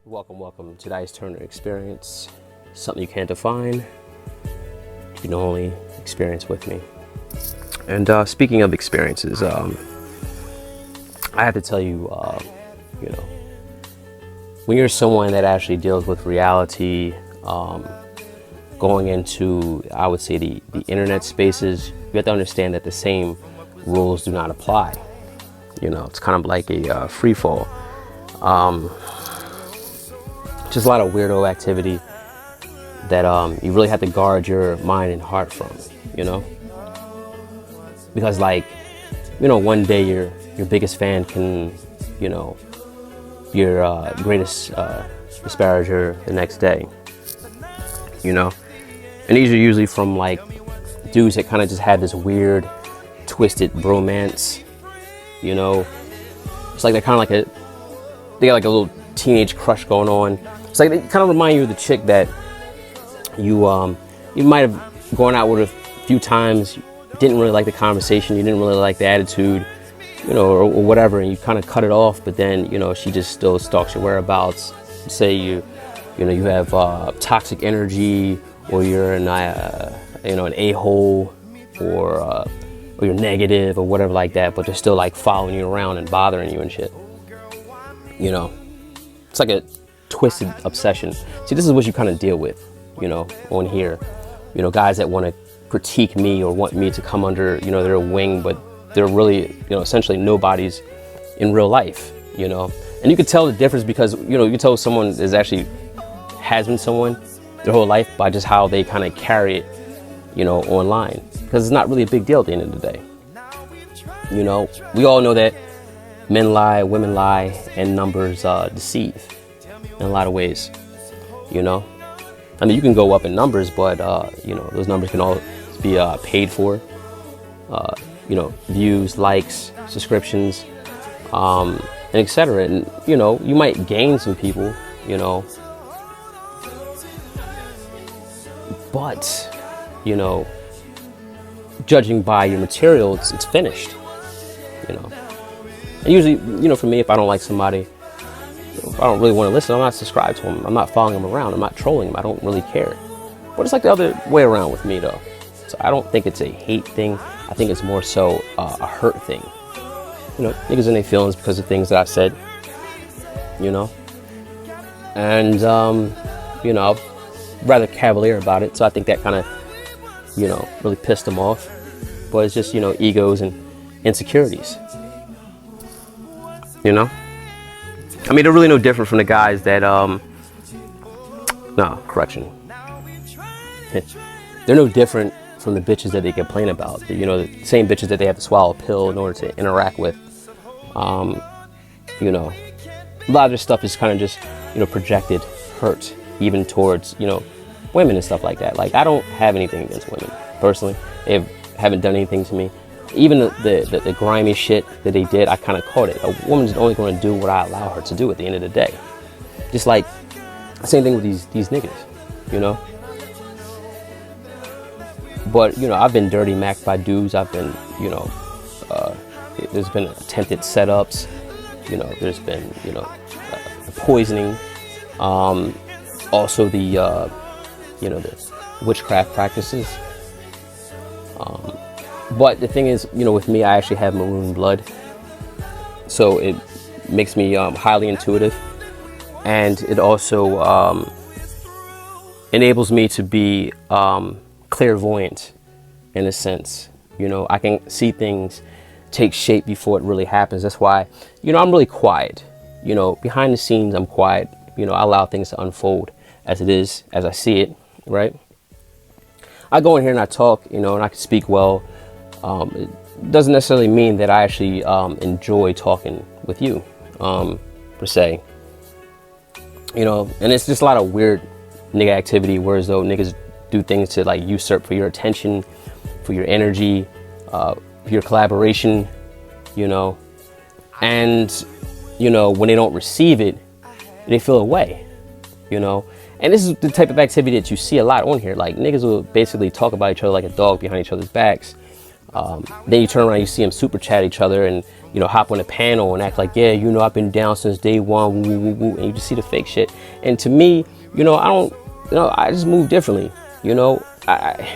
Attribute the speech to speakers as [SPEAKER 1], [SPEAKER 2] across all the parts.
[SPEAKER 1] Welcome to the Ice Turner experience. Something you can't define, you can only experience with me. And speaking of experiences, I have to tell you, when you're someone that actually deals with reality, going into, I would say, the internet spaces, you have to understand that the same rules do not apply. It's kind of like a free fall. Just a lot of weirdo activity that you really have to guard your mind and heart from, because one day your biggest fan can, your greatest disparager the next day, and these are usually from like dudes that kind of just have this weird twisted bromance, it's like they're kind of like they got like a little teenage crush going on. It's like they kind of remind you of the chick that you might have gone out with a few times, you didn't really like the conversation, you didn't really like the attitude, or whatever, and you kind of cut it off, but then she just still stalks your whereabouts. Say you have toxic energy, or you're an a-hole, or you're negative or whatever like that, but they're still like following you around and bothering you and shit. It's like a twisted obsession. See, this is what you kind of deal with, on here. Guys that want to critique me or want me to come under, their wing, but they're really, essentially nobodies in real life, And you can tell the difference because, you can tell someone is actually has been someone their whole life by just how they kind of carry it, online. Because it's not really a big deal at the end of the day. We all know that men lie, women lie, and numbers deceive in a lot of ways, I mean, you can go up in numbers, but, those numbers can all be paid for, views, likes, subscriptions, and etc. And, you might gain some people, but, judging by your material, it's finished, And usually, for me, if I don't like somebody, if I don't really want to listen, I'm not subscribed to them. I'm not following them around. I'm not trolling them. I don't really care. But it's like the other way around with me, though. So I don't think it's a hate thing. I think it's more so a hurt thing. Niggas in their feelings because of things that I said, And, I'm rather cavalier about it. So I think that kind of, really pissed them off. But it's just, egos and insecurities. I mean, they're really no different from the guys that, correction. They're no different from the bitches that they complain about. The same bitches that they have to swallow a pill in order to interact with. A lot of this stuff is kind of just, projected hurt, even towards, women and stuff like that. Like, I don't have anything against women, personally. They haven't done anything to me. Even the grimy shit that they did, I kind of caught it. A woman's only going to do what I allow her to do at the end of the day. Just like the same thing with these niggas, But, I've been dirty macked by dudes. I've been, there's been attempted setups. There's been, poisoning. Also the witchcraft practices. But the thing is, with me, I actually have maroon blood. So it makes me highly intuitive. And it also enables me to be clairvoyant in a sense. I can see things take shape before it really happens. That's why, I'm really quiet. Behind the scenes, I'm quiet. I allow things to unfold as it is, as I see it, right? I go in here and I talk, and I can speak well. It doesn't necessarily mean that I actually enjoy talking with you, per se. And it's just a lot of weird nigga activity, whereas though niggas do things to like usurp for your attention, for your energy, for your collaboration, and, when they don't receive it, they feel away, And this is the type of activity that you see a lot on here. Like, niggas will basically talk about each other like a dog behind each other's backs. Then you turn around, you see them super chat each other and, you know, hop on a panel and act like, yeah, you know, I've been down since day one, woo, woo, woo, and you just see the fake shit. And to me, you know, I just move differently. You know, I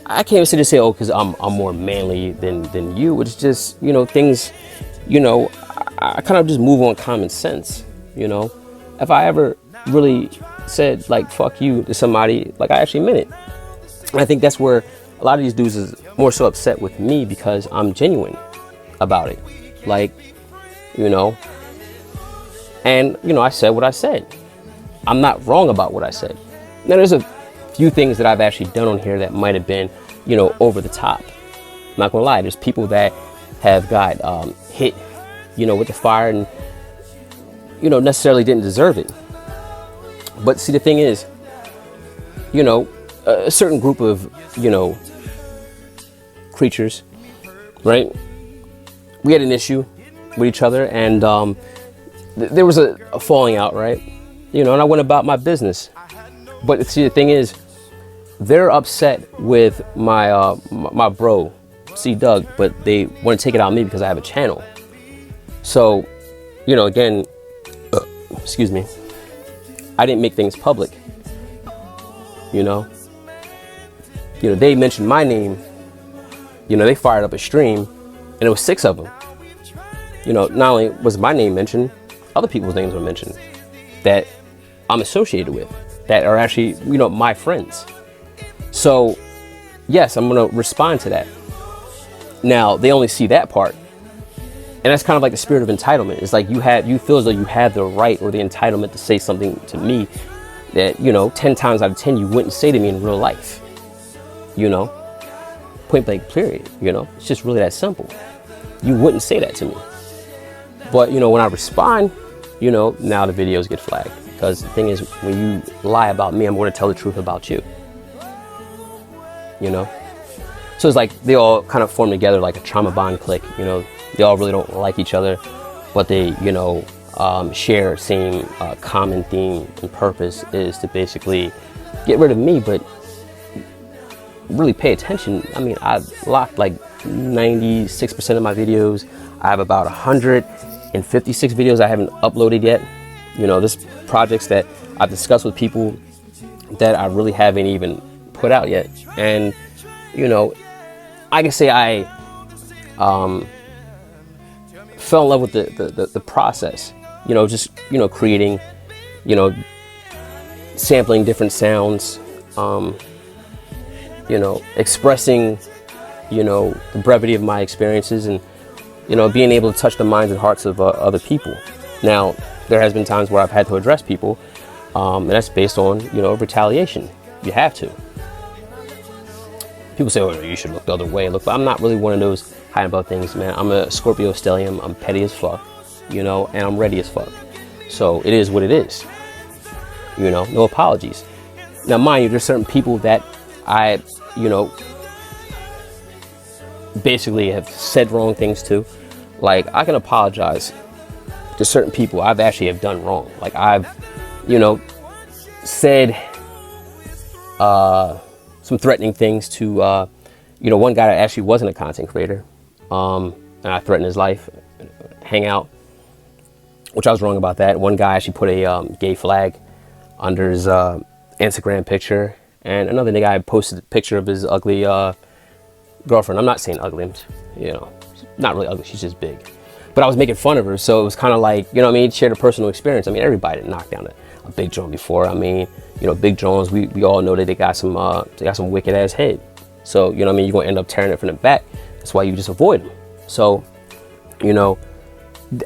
[SPEAKER 1] can't even sit and say, oh, because I'm more manly than you. It's just, you know, things, you know, I kind of just move on common sense. You know, if I ever really said like fuck you to somebody, like I actually meant it. And I think that's where a lot of these dudes is more so upset with me, because I'm genuine about it. Like, you know, and you know, I said what I said. I'm not wrong about what I said. Now there's a few things that I've actually done on here that might have been, you know, over the top. I'm not gonna lie, there's people that have got hit, you know, with the fire and, you know, necessarily didn't deserve it. But see, the thing is, you know, a certain group of, you know, creatures, right? We had an issue with each other, and there was a falling out, right? You know, and I went about my business. But see, the thing is, they're upset with my my bro, C Doug, but they want to take it out on me because I have a channel. So, you know, again, excuse me, I didn't make things public. You know, they mentioned my name. You know, they fired up a stream, and it was 6 of them. You know, not only was my name mentioned, other people's names were mentioned that I'm associated with, that are actually, you know, my friends. So, yes, I'm going to respond to that. Now, they only see that part. And that's kind of like the spirit of entitlement. It's like you feel as though you have the right or the entitlement to say something to me that, you know, 10 times out of 10 you wouldn't say to me in real life. You know, point blank period. You know, it's just really that simple. You wouldn't say that to me. But, you know, when I respond, you know, now the videos get flagged. Because the thing is, when you lie about me, I'm going to tell the truth about you. You know? So it's like they all kind of form together like a trauma bond clique. You know, they all really don't like each other, but they, you know, share same common theme and purpose is to basically get rid of me, but really pay attention. I mean, I've locked like 96% of my videos. I have about 156 videos I haven't uploaded yet. You know, this projects that I've discussed with people that I really haven't even put out yet. And, you know, I can say I fell in love with the process, you know, just, you know, creating, you know, sampling different sounds, you know, expressing, you know, the brevity of my experiences and, you know, being able to touch the minds and hearts of other people. Now, there has been times where I've had to address people, and that's based on, you know, retaliation. You have to. People say, oh, you should look the other way. Look, but I'm not really one of those hiding about things, man. I'm a Scorpio stellium. I'm petty as fuck, you know, and I'm ready as fuck. So it is what it is. You know, no apologies. Now, mind you, there's certain people that I, you know, basically have said wrong things to. Like, I can apologize to certain people I've actually have done wrong. Like, I've, you know, said some threatening things to, you know, one guy that actually wasn't a content creator, and I threatened his life, hang out, which I was wrong about that. One guy actually put a gay flag under his Instagram picture, and another guy posted a picture of his ugly girlfriend. I'm not saying ugly, you know, not really ugly, she's just big. But I was making fun of her, so it was kind of like, you know what I mean, shared a personal experience. I mean, everybody knocked down a big joint before. I mean, you know, big joints, we all know that they got some wicked ass head. So, you know what I mean, you're gonna end up tearing it from the back. That's why you just avoid them. So, you know,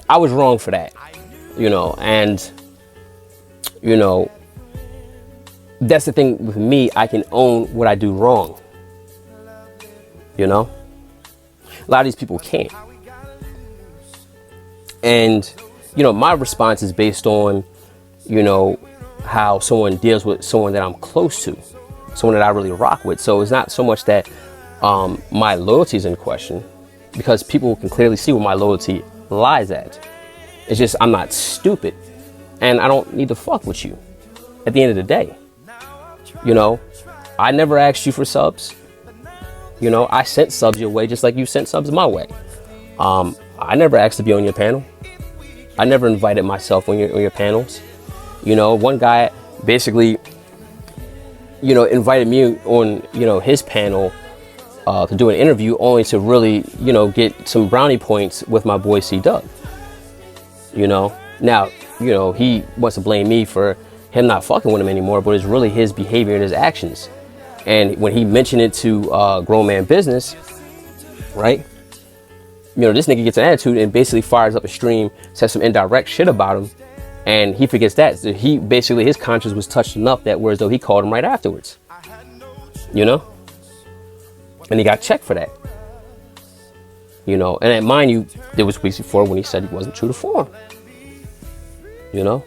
[SPEAKER 1] I was wrong for that, you know, and, you know, that's the thing with me, I can own what I do wrong, you know? A lot of these people can't. And, you know, my response is based on, you know, how someone deals with someone that I'm close to, someone that I really rock with. So it's not so much that my loyalty is in question, because people can clearly see where my loyalty lies at. It's just I'm not stupid, and I don't need to fuck with you at the end of the day. You know, I never asked you for subs. You know, I sent subs your way just like you sent subs my way. I never asked to be on your panel. I never invited myself on your panels. You know, one guy basically, you know, invited me on, you know, his panel to do an interview, only to really, you know, get some brownie points with my boy C Doug. You know, now, you know, he wants to blame me for him not fucking with him anymore, but it's really his behavior and his actions. And when he mentioned it to Grown Man Business, right? You know, this nigga gets an attitude and basically fires up a stream, says some indirect shit about him, and he forgets that. So he basically, his conscience was touched enough that whereas though he called him right afterwards. You know? And he got checked for that. You know, and mind you, there was weeks before when he said he wasn't true to form. You know?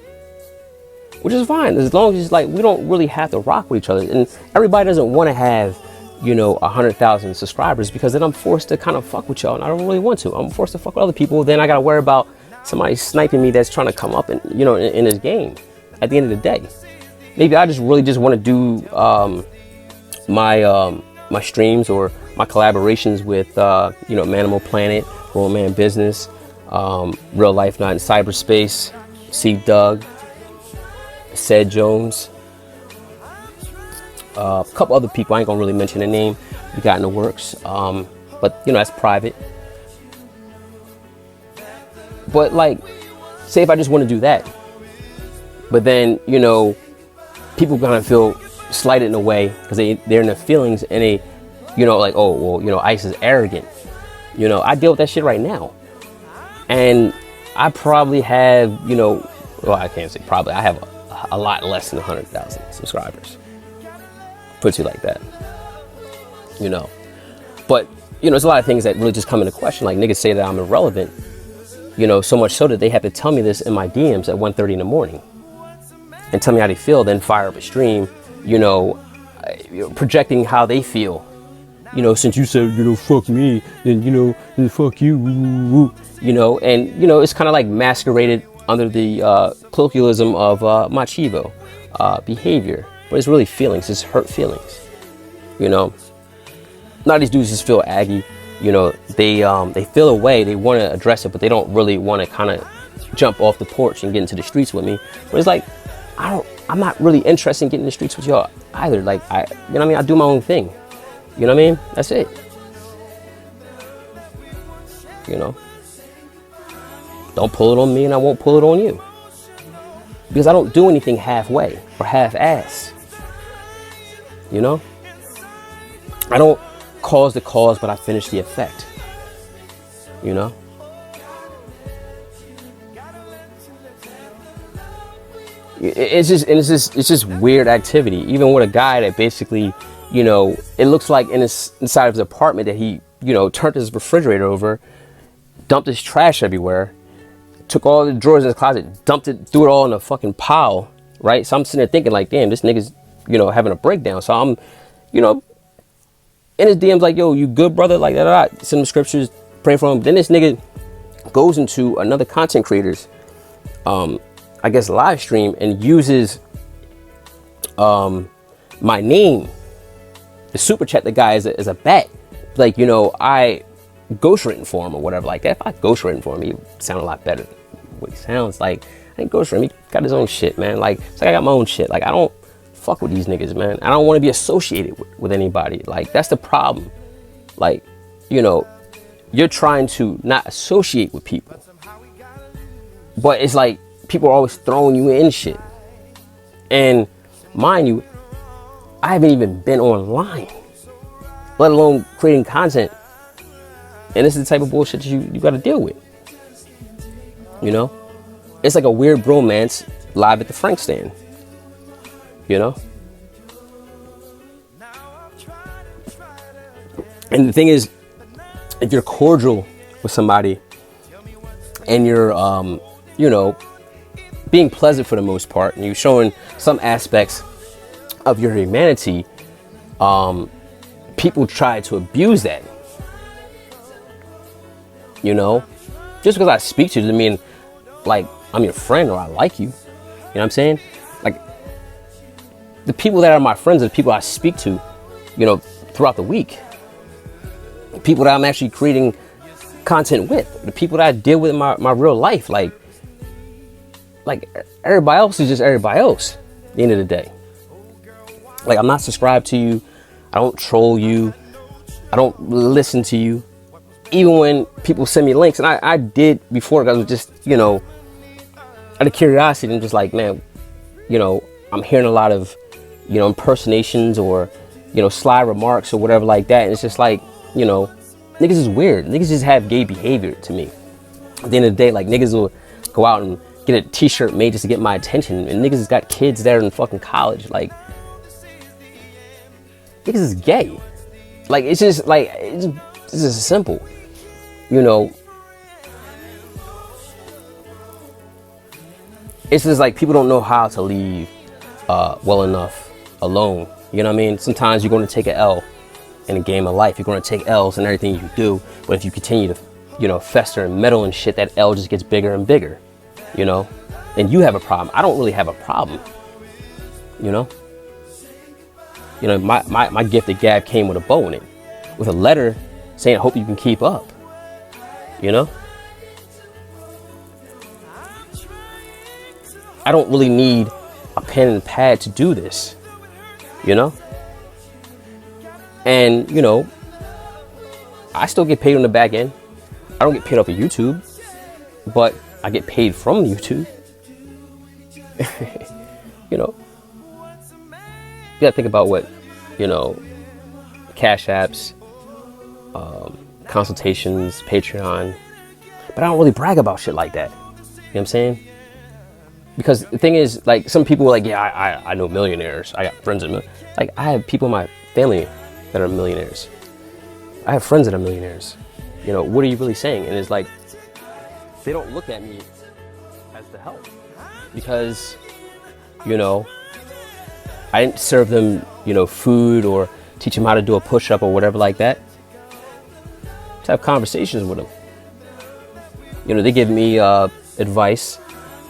[SPEAKER 1] Which is fine, as long as it's like, we don't really have to rock with each other. And everybody doesn't want to have, you know, 100,000 subscribers, because then I'm forced to kind of fuck with y'all, and I don't really want to. I'm forced to fuck with other people. Then I got to worry about somebody sniping me that's trying to come up and, you know, in this game at the end of the day. Maybe I just really just want to do my streams or my collaborations with, you know, Manimal Planet, Grown Man Business, Real Life Not in Cyberspace, C Doug, Said Jones, a couple other people. I ain't gonna really mention their name. We got in the works, but you know, that's private. But like, say if I just want to do that, but then, you know, people kind of feel slighted in a way because they're in their feelings, and they, you know, like, oh well, you know, Ice is arrogant. You know, I deal with that shit right now, and I probably have, you know, well, I can't say probably, I have a lot less than 100,000 subscribers. Puts you like that, you know. But you know, there's a lot of things that really just come into question. Like, niggas say that I'm irrelevant, you know, so much so that they have to tell me this in my DMs at 1:30 in the morning and tell me how they feel, then fire up a stream, you know, projecting how they feel. You know, since you said, you know, fuck me, then, you know, then fuck you, you know. And you know, it's kind of like masqueraded under the colloquialism of machivo behavior, but it's really feelings. It's hurt feelings, you know. A lot of these dudes just feel aggy, you know. They feel a way, they want to address it, but they don't really want to kind of jump off the porch and get into the streets with me. But it's like, I'm not really interested in getting in the streets with y'all either. Like, you know what I mean, I do my own thing, you know what I mean. That's it, you know. Don't pull it on me and I won't pull it on you, because I don't do anything halfway or half-ass, you know. I don't cause the cause, but I finish the effect, you know. It's just weird activity, even with a guy that basically, you know, it looks like inside of his apartment that he, you know, turned his refrigerator over, dumped his trash everywhere, took all the drawers in his closet, dumped it, threw it all in a fucking pile, right? So I'm sitting there thinking like, damn, this nigga's, you know, having a breakdown. So I'm, you know, in his DMs like, yo, you good, brother? Like, send him scriptures, pray for him. Then this nigga goes into another content creator's, I guess, live stream and uses my name, the super chat the guy as a bet. Like, you know, I ghostwritten for him or whatever like that. If I ghostwritten for him, he would sound a lot better than what he sounds like. I ain't ghostwritten. He got his own shit, man. Like, it's like I got my own shit. Like, I don't fuck with these niggas, man. I don't want to be associated with anybody. Like, that's the problem. Like, you know, you're trying to not associate with people, but it's like people are always throwing you in shit. And mind you, I haven't even been online, let alone creating content. And this is the type of bullshit that you got to deal with. You know, it's like a weird bromance live at the Frankstand. You know, and the thing is, if you're cordial with somebody and you're, you know, being pleasant for the most part, and you're showing some aspects of your humanity, people try to abuse that. You know, just because I speak to you doesn't mean like I'm your friend or I like you. You know what I'm saying? Like, the people that are my friends are the people I speak to, you know, throughout the week. people that I'm actually creating content with, the people that I deal with in my real life. Like everybody else is just everybody else at the end of the day. Like, I'm not subscribed to you. I don't troll you. I don't listen to you. Even when people send me links, and I did before, because I was just, you know, out of curiosity, and just like, man, you know, I'm hearing a lot of, you know, impersonations or, you know, sly remarks or whatever like that. And it's just like, you know, niggas is weird. Niggas just have gay behavior to me. At the end of the day, like, niggas will go out and get a t-shirt made just to get my attention. And niggas has got kids that are in fucking college. Like, niggas is gay. Like, it's just like, it's just simple. You know, it's just like people don't know how to leave well enough alone. You know what I mean? Sometimes you're going to take an L in a game of life. You're going to take L's in everything you do. But if you continue to, you know, fester and meddle and shit, that L just gets bigger and bigger. You know? And you have a problem. I don't really have a problem. You know? You know, my gift of gab came with a bow in it. With a letter saying, I hope you can keep up. You know? I don't really need a pen and pad to do this. You know? And, you know, I still get paid on the back end. I don't get paid off of YouTube, but I get paid from YouTube. You know? You gotta think about what, you know, Cash Apps, consultations, Patreon. But I don't really brag about shit like that. You know what I'm saying? Because the thing is, like, some people are like, yeah, I know millionaires. I got friends that like, I have people in my family that are millionaires. I have friends that are millionaires. You know, what are you really saying? And it's like, they don't look at me as the help. Because, you know, I didn't serve them, you know, food or teach them how to do a push-up or whatever like that. Just have conversations with them. You know, they give me advice,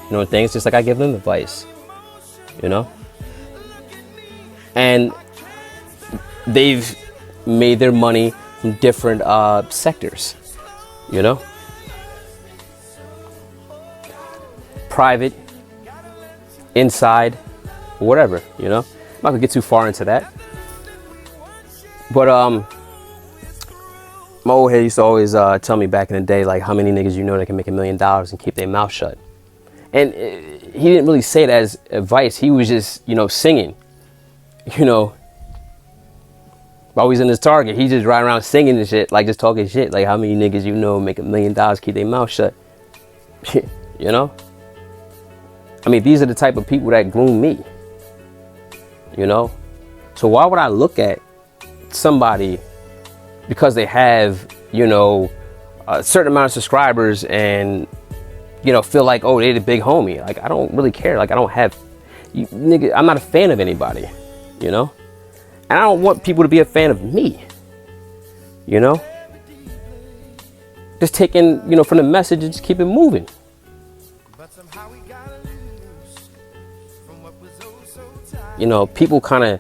[SPEAKER 1] you know, things just like I give them advice, you know? And they've made their money from different sectors, you know? Private, inside, whatever, you know? I'm not gonna get too far into that. But my old head used to always tell me back in the day, like, how many niggas you know that can make $1 million and keep their mouth shut. And he didn't really say it as advice. He was just, you know, singing, you know, while he's in his Target. He just ride around singing and shit, like, just talking shit. Like, how many niggas you know make $1 million, keep their mouth shut. You know? I mean, these are the type of people that groom me. You know? So why would I look at somebody because they have, you know, a certain amount of subscribers and, you know, feel like, oh, they're the big homie? Like, I don't really care. Like, I don't have, nigga, I'm not a fan of anybody, you know? And I don't want people to be a fan of me, you know? Just taking, you know, from the message and just keep it moving. You know, people kind of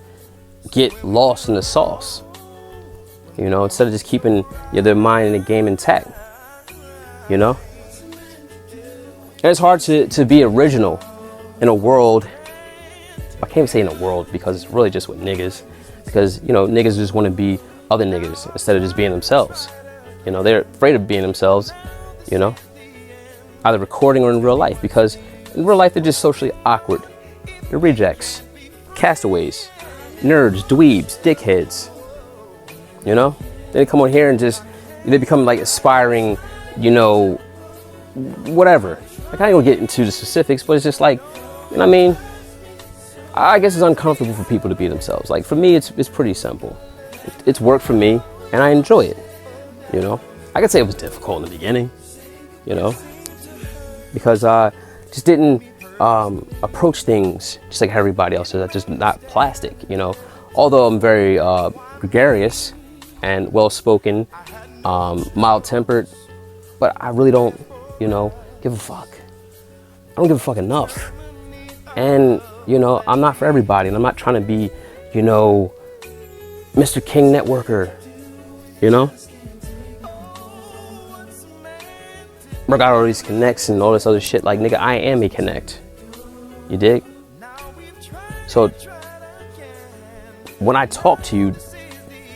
[SPEAKER 1] get lost in the sauce, you know, instead of just keeping their mind and the game intact, you know? And it's hard to be original in a world. I can't even say in a world because it's really just with niggas. Because, you know, niggas just want to be other niggas instead of just being themselves. You know, they're afraid of being themselves, you know, either recording or in real life. Because in real life, they're just socially awkward. They're rejects, castaways, nerds, dweebs, dickheads. You know, they come on here and just, they become like aspiring, you know, whatever. Like, I ain't gonna get into the specifics, but it's just like, you know what I mean? I guess it's uncomfortable for people to be themselves. Like, for me, it's pretty simple. It's worked for me, and I enjoy it, you know? I could say it was difficult in the beginning, you know? Because I just didn't approach things just like everybody else does. Just not plastic, you know? Although I'm very gregarious and well-spoken, mild-tempered, but I really don't, you know, give a fuck. I don't give a fuck enough. And, you know, I'm not for everybody, and I'm not trying to be, you know, Mr. King Networker, you know? Bro, got all these connects and all this other shit. Like, nigga, I am a connect. You dig? So, when I talk to you,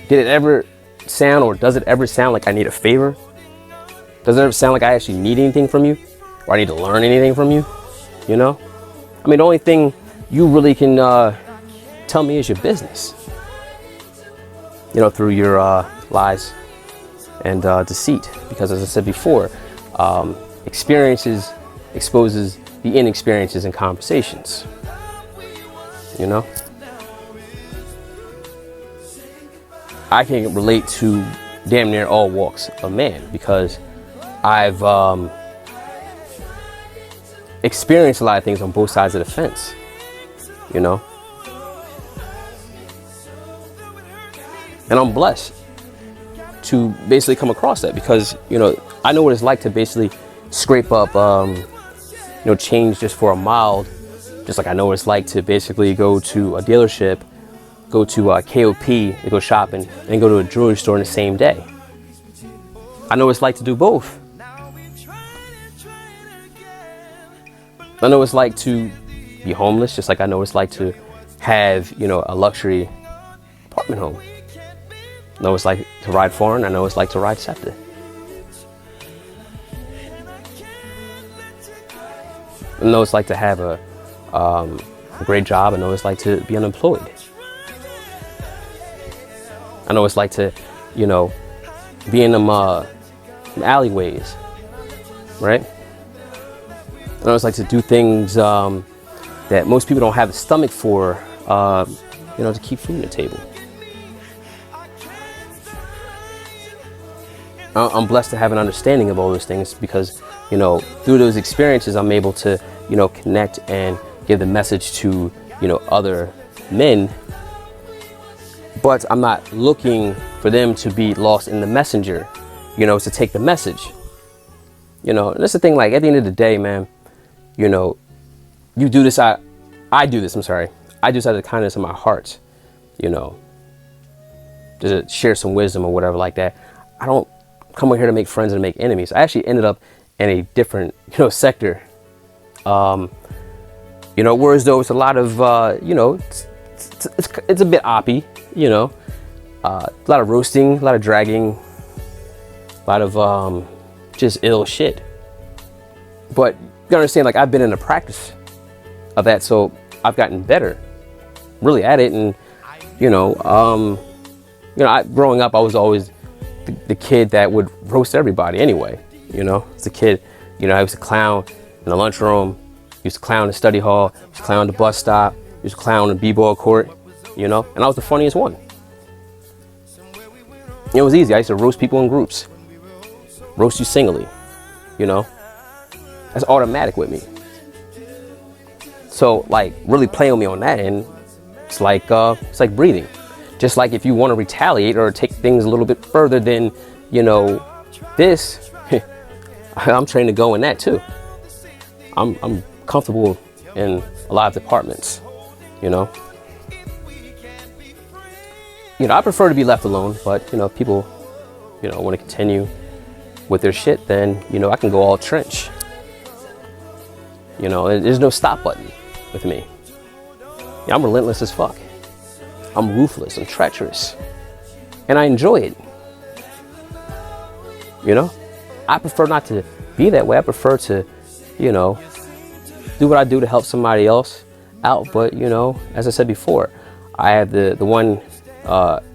[SPEAKER 1] did it ever sound, or does it ever sound like I need a favor? Does it ever sound like I actually need anything from you? Or I need to learn anything from you? You know? I mean, the only thing you really can tell me is your business. You know, through your lies and deceit. Because as I said before, experiences exposes the inexperiences in conversations. You know? I can relate to damn near all walks of man because I've experienced a lot of things on both sides of the fence, you know? And I'm blessed to basically come across that because, you know, I know what it's like to basically scrape up, you know, change just for a mild, just like I know what it's like to basically go to a dealership, go to KOP to go shopping, and go to a jewelry store in the same day. I know what it's like to do both. I know what it's like to be homeless, just like I know what it's like to have, you know, a luxury apartment home. I know what it's like to ride foreign. I know what it's like to ride SEPTA. I know what it's like to have a great job. I know what it's like to be unemployed. I know what it's like to, you know, be in them alleyways, right? I know what it's like to do things that most people don't have the stomach for, you know, to keep food on the table. I'm blessed to have an understanding of all those things because, you know, through those experiences, I'm able to, you know, connect and give the message to, you know, other men. But I'm not looking for them to be lost in the messenger, you know, to take the message. You know, and that's the thing, like, at the end of the day, man, you know, you do this, I do this, I'm sorry. I do this out of the kindness of my heart, you know, to share some wisdom or whatever like that. I don't come over here to make friends and make enemies. I actually ended up in a different, you know, sector. You know, whereas though it's a lot of, you know, it's a bit oppy, you know, a lot of roasting, a lot of dragging, a lot of just ill shit. But you gotta understand, like, I've been in the practice of that, so I've gotten better, really at it. And you know, growing up, I was always the kid that would roast everybody anyway. You know, as a kid, you know, I used to clown in the lunchroom, used to clown in the study hall, used to clown at the bus stop, used to clown in the b-ball court, you know, and I was the funniest one. It was easy. I used to roast people in groups, roast you singly, you know. That's automatic with me. So, like, really playing with me on that end, it's like breathing. Just like if you want to retaliate or take things a little bit further than, you know, this, I'm trained to go in that too. I'm comfortable in a lot of departments, you know. You know, I prefer to be left alone, but, you know, if people, you know, want to continue with their shit, then, you know, I can go all trench. You know, there's no stop button with me. Yeah, I'm relentless as fuck. I'm ruthless, I'm treacherous, and I enjoy it. You know, I prefer not to be that way. I prefer to, you know, do what I do to help somebody else out. But, you know, as I said before, I have the one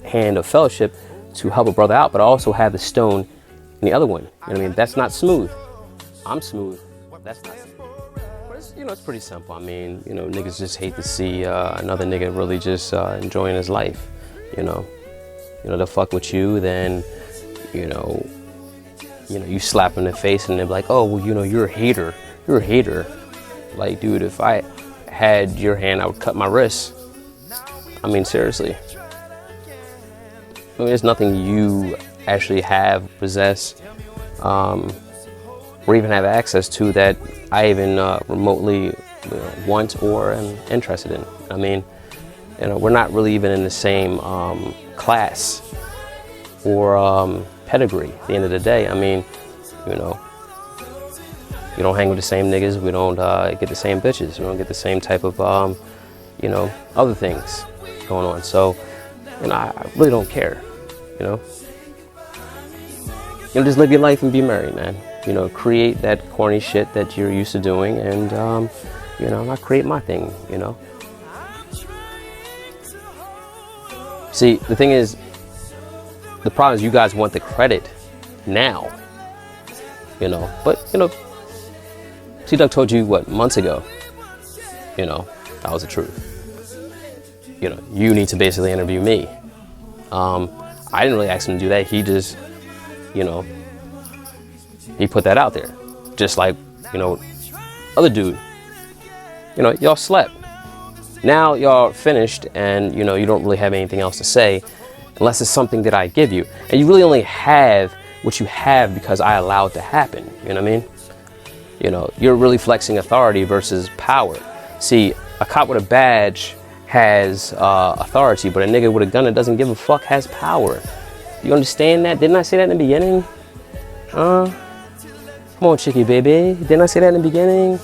[SPEAKER 1] hand of fellowship to help a brother out, but I also have the stone in the other one. You know what I mean? That's not smooth. I'm smooth. That's not smooth. But it's, you know, it's pretty simple. I mean, you know, niggas just hate to see another nigga really just enjoying his life. You know, they'll fuck with you, then, you know, you slap them in the face and they're like, oh, well, you know, you're a hater. You're a hater. Like, dude, if I had your hand, I would cut my wrist. I mean, seriously. I mean, there's nothing you actually have, possess, or even have access to that I even remotely want or am interested in. I mean, you know, we're not really even in the same class or pedigree at the end of the day. I mean, you know, We don't hang with the same niggas. We don't get the same bitches. We don't get the same type of, you know, other things going on. So, you know, I really don't care, you know. You know, just live your life and be merry, man. You know, create that corny shit that you're used to doing, and, you know, I create my thing, you know. See, the thing is, the problem is you guys want the credit now, you know, but, you know, T-Duck told you, what, months ago, you know, that was the truth. You know, you need to basically interview me. I didn't really ask him to do that. He just, you know, he put that out there. Just like, you know, other dude, you know, y'all slept. Now y'all finished and, you know, you don't really have anything else to say unless it's something that I give you. And you really only have what you have because I allow it to happen. You know what I mean? You know, you're really flexing authority versus power. See, a cop with a badge has authority, but a nigga with a gun that doesn't give a fuck has power. You understand that? Didn't I say that in the beginning? Come on, chickie baby. Didn't I say that in the beginning?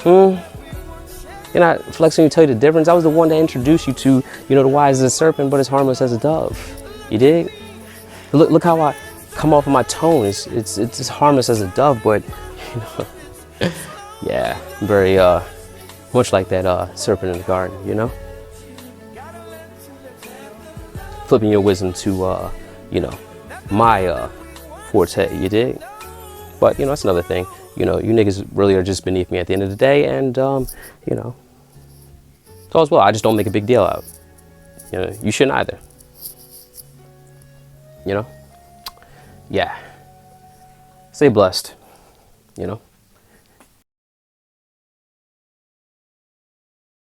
[SPEAKER 1] You're not flexing to tell you the difference. I was the one that introduced you to, you know, the wise as a serpent, but as harmless as a dove. You dig? Look how I come off of my tone. It's as harmless as a dove, but, you know, yeah, very much like that serpent in the garden, you know? Flipping your wisdom to, you know, my forte, you dig? But, you know, that's another thing. You know, you niggas really are just beneath me at the end of the day, and, you know, it's all as well. I just don't make a big deal out. You know, you shouldn't either. You know? Yeah. Stay blessed, you know?